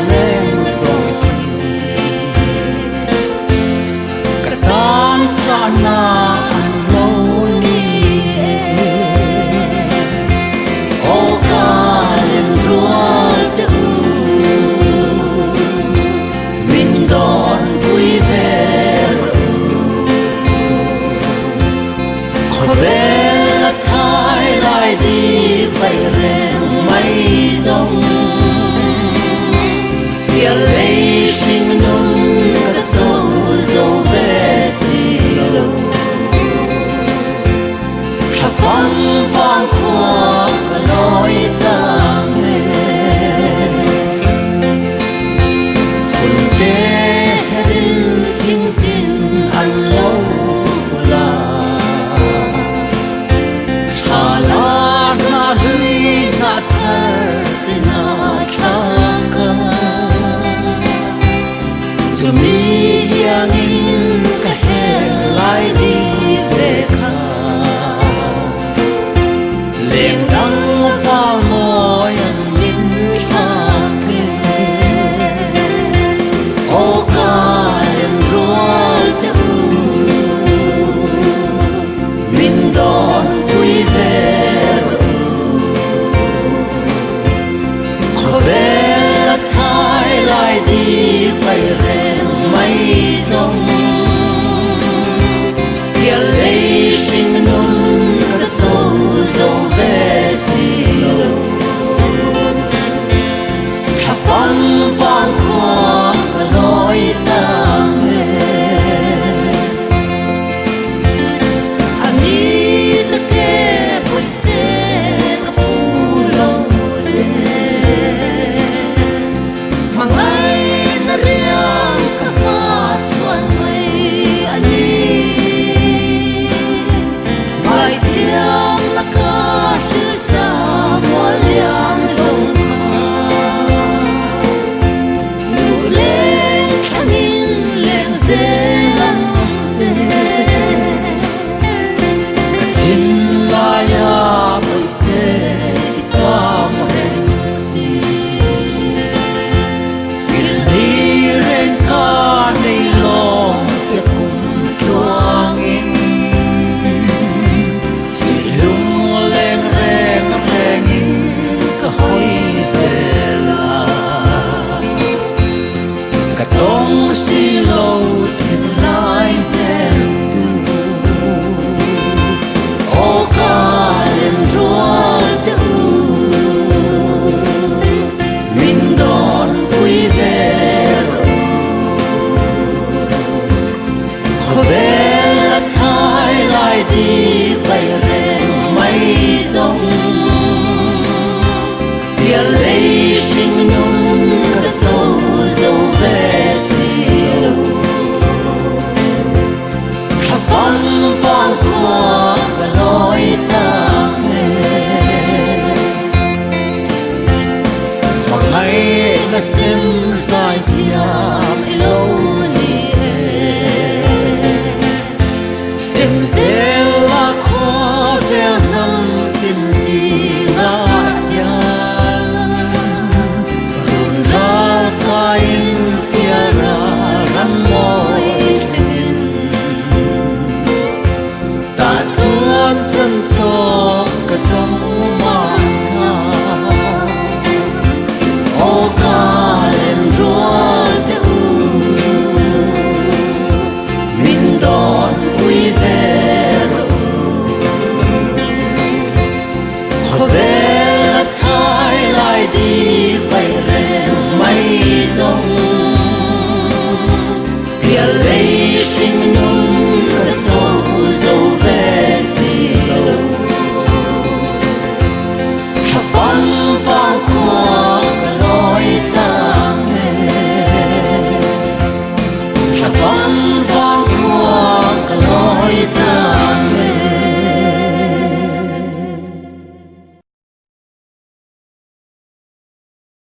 lên rồi cả tan cho na lâu đi ô ca lên ruột tự mình đón vui vẻ khỏi về là thay lại đi vậy rèn mây rông kia lấy sinh nôn cả dấu dấu về xì lô khắp phong vang qua cả lối tang lên hồn tê rin thiên tin ăn lâu là cha la na lui na thar na chaka to me yang in ka her lai di ve kha leng dang va mo yan min cha ke o ka lem rual te u min don vui vẻ khó về là thay lại đi vậy rèn mây rông kia lấy sinh nôn cả dấu dấu về xì lô khắp phong vang qua cả lối tang lên anh đi ta kê bụi tê ta phù lâu xe mang ai na riang ka ma chuan mai ani mai thiam la ka shil sa mo liam zong kha nu lên khamin lên ze lan se tin la ya bui te itam hen si si lâu thêm lại đêm tu ô ca lên ruột tự mình đón vui vẻ khó về là thay lại đi vậy rèn mây rông kia lấy sinh nôn cả dấu dấu về phong vang qua cả lối tang lên một ngày là sim dài thiam lâu ni sim zel là khoa về năm tin gì là ya run ra kain kia ra ran môi chân to cả tâm mà ô